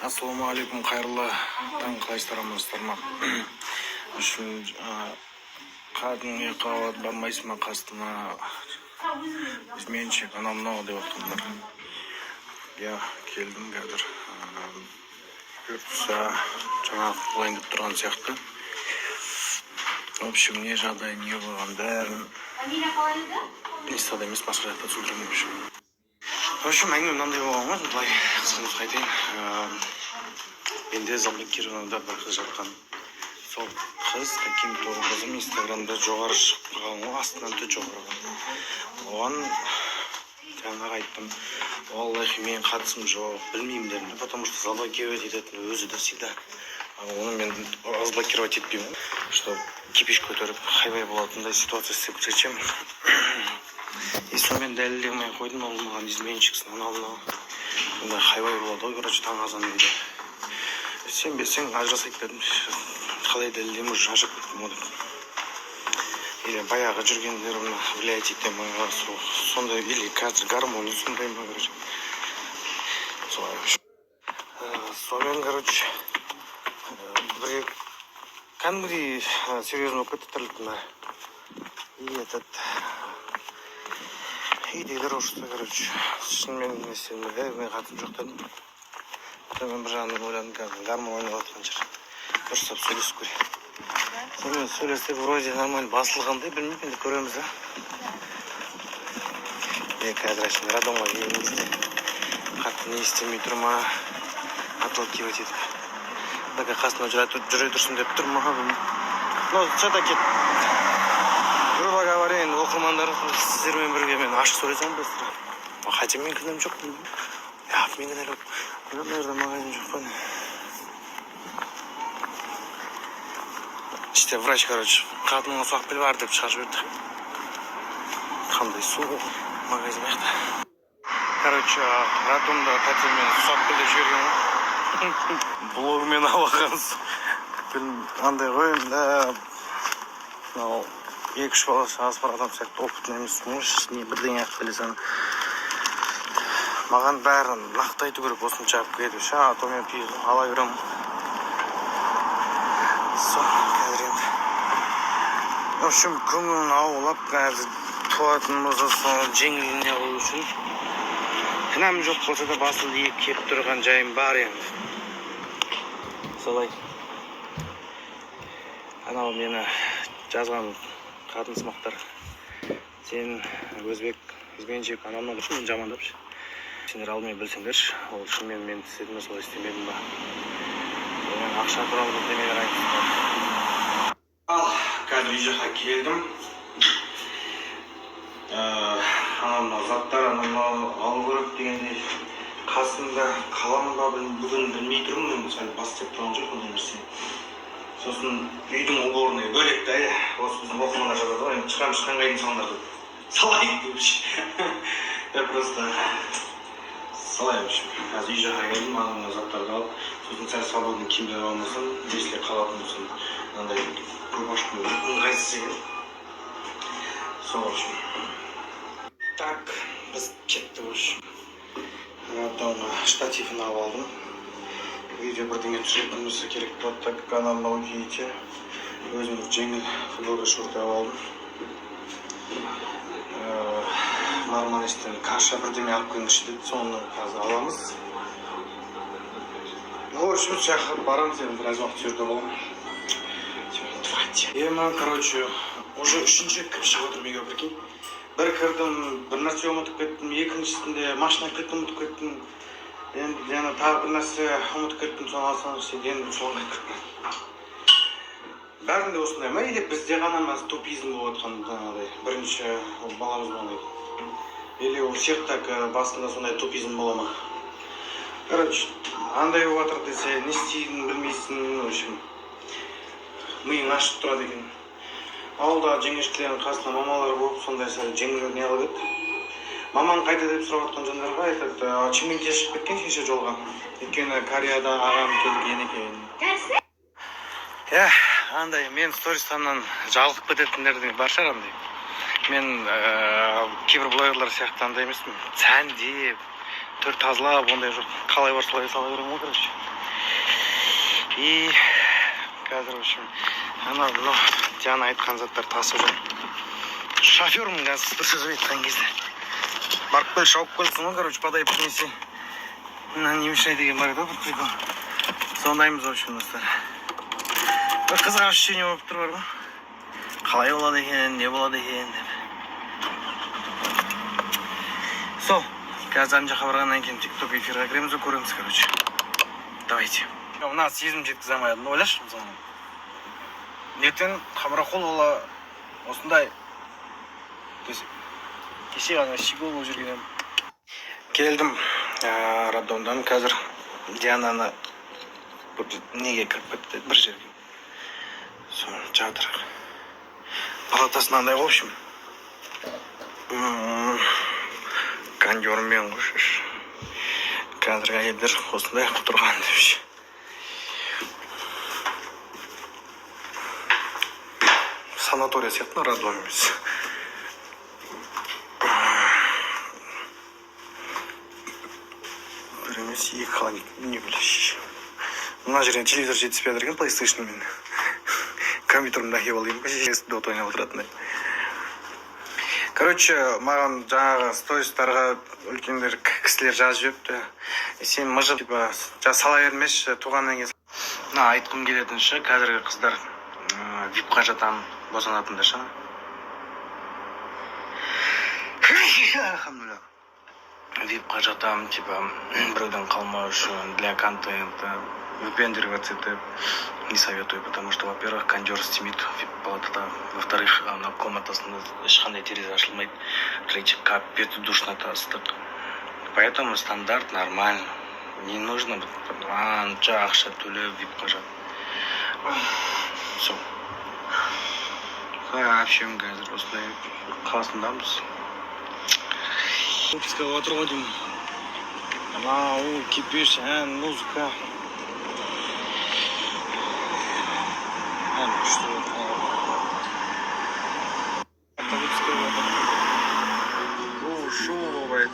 Ассаламу алейкум, қайырлы таң, қалайсыздар, амансыздар ма? Үшін қатын қабат бармайсың ма қасына? Изменщик, анау мынау деп отқандар. Я келдім қазір. Бұйыртса жаңағы болайын деп тұрған сияқты. В общем, не жағдай, не болған бәрін инстада емес, басқа жақта түсіндіремін. В общем, әңгіме мынандай болған ғой, былай қысқа айтайын. Менде заблокированныйда бір қыз жатқан. Сол қыз каким-то образом инстаграмда жоғары шығып қалған ғой, астынан да жоғары. Оған жаңағы айттым, валлахи мен қатысым жоқ, білмеймін дедім, потому что заблокировать ететін өзі де всегда. Оны мен разблокировать етпеймін, что кипиш көтеріп хайбай болатындай ситуация істеп шешем. И сонымен дәлелдемей қойдым, ол маған изменщиксің, анау мынау хайбай болады ғой, короче, таң азан дейді. Сенбесең ажырасайық дедім. Қалай дәлелдеймін, уже ажырап кеттім ғой. Или баяғы жүргендерім влиять етем, сондай, или қазір гармония сондайым ба, короче. Солай. Сонымен, короче, бір кәдімгідей серьезно болып кетті тірліктің. И дейлер ұрысты, короче. Шынымен мен қатым жоқ дедім. Мен бір жағынан ойландым, қазір гармон ойнап жатқан шығар. Дұрыстап сөйлесіп көрейік. Сонымен сөйлесек, вроде нормально басылғандай, білмеймін, енді көреміз, да? Қазір әшін радомға келемізде. Қатты не істемей тұр ма, отлакивать етіп. Бәкі қасына жүре тұрсын деп тұр ма, білмеймін. Ну, все-таки, грубо говоря, енді оқырмандар сіздермен бірге мен ашық сөйлесем бәстір. Хотя мен кінәм жоқ, білмеймін. Мен кінәлі жоқ. Мына маған жоқ қой. İşte врач, короче, қатыныңа сұрақ піл бар деп шығарып жіберді. Қандай су магазин аяқта. Короче, радомда тәтемен сұрақ піл деп жіберген ғой. Блогымен алған андай ғой, да. Мынау 2-3 баласы аз бар адам сияқты опытын емеспін ғой, не бірдеңе ақ білесің. Маған бәрін нақты айту керек, осынша алып келеді. А то мен ала беремін. В общем, көңілін аулап, қазір туатын болса, соны жеңіліне қою үшін. Кінәм жоқ болса да басылды ек кеп тұрған жайым бар енді. Солай. Анау мені жазған қатын сымақтар. Сен өзбек, изменщик, анамнан үшін мен жамандапшы. Сендер алдымен білсеңдерші, ол үшін мен істедім, солай істемедім ба. Мен ақша туралы бірдемелер айтып. Қазір үй жаққа келдім. Анау заттар алу керек дегендей қасында қаламын ба бүгін білмей тұрмын, мен сәл бас теп тұрған жоқ ондай нәрсе. Сосын үйдің уборный бөлек та, осы біздің оқырмандар жазады ғой, шыққан қайдың салыңдар деп. Салайық деп. Я просто салай, в общем. Қазір үй жаққа келдім, анау заттарды алып, сосын сәл свободный киімдер алмасын, если қалатын болсын, мынандай рубашканы ыңғайсыз екен. Сол, в общем. Так, біз кетті, в общем. Штативін алып алдым. Видео бірдеңе түсіретін болса керек болады, так как ана мынау видите. Өзім жеңіл футболка шорт алып алдым. Мармаристен каша бірдеме алып келіңізші деді, соны қазір аламыз. В общем, жаққа барамыз, енді біраз уақыт жерде боламын. Ема, короче, уже үшінші кіп шығып отыр мега прикинь. Бір кірдім, бір нәрсе ұмытып кеттім, екіншісінде машина кілтін ұмытып кеттім. Енді тағы бір нәрсе ұмытып кеттім, соны алсаңыз сен енді соңға кіріп. Бәрінде осындай ма, или бізде ғана мәз тупизм болып отқан бірінші баламыз болғандай. Или у всех так басында сондай тупизм бола ма. Короче, андай болып жатыр десе, не істейін білмейсің, в общем. Миың ашып тұрады екен. Ауылда жеңешкілердің қасына мамалар болып, сондай сәл жеңіл не алып еді. Мамаң қайда деп сұрап отқан жандарға айтады, Чимэнге шығып кеткен шеше жолға. Өйткені Кореяда ағам келген екен. Андай, мен стористаннан жалғып кететіндердің бар шығар андай. Мен кейбір блогерлар сияқты андай емеспін. Сәндеп, түр тазалап, ондай жоқ. Қалай бар солай сала беремін ғой, короче. И қазір, в общем, ана, Диана айтқан заттар тасып жүр. Шофермін қазір, дұрыс сөз айтқан кезде. Барып кел, шауып келсің ғой, короче, подай принеси. Не мешай деген бар еді, бір прикол. Сондаймыз, в общем, достар. Бір қызық ощущение болып тұр бар ғой. Қалай болады екен, не болады екен деп. Сол, қазір ана жаққа барғаннан кейін тикток эфирға кіреміз, көреміз, короче. Давайте. Мына сезім жеткізе алмайдым, ойлашы, мысалы. Ертең Қамрақол ола осындай. Кеше ғана щегол болып жүрген едім. Келдім роддомдан, қазір Диананы неге кіріп кетті, бір жерге. Соны жатыр. Палатасынандай, в общем. Кондермен қойшыш. Қазір әйелдер осындай құтырған депші. Санатория сияқты, роддом емес. Бір емес, екі холодильник, не білеш. Мына жерден телевизор жетіспей жатыр екен, PlayStation мен. Компьютерімді әкеп алайын, шешесі дота ойнап отыратындай. Короче, маған жаңағы стористарға үлкендер кісілер жазып жіберіпті. Сен мыжып, типа, сала бермеші, туғаннан кейін. Айтқым келетін ше, қазіргі қыздар випқа жатам, босанатындар ше. Алхамдулилlah. Випқа жатам, типа, біреуден қалмау үшін, для контента, выпендриваться это не советую, потому что, во-первых, кондер стимит вип-палатада, во-вторых, ана комнатасында ешқандай терезе ашылмайды, третье, капец душнота, ыстық. Поэтому стандарт нормально. Не нужно анша ақша төлеп випқа жат. Все. Общем, қазір осындай қасындамыз. Выпискаға отыр ғой деймін. Кипиш, музыка. Что это? Шоу бывает.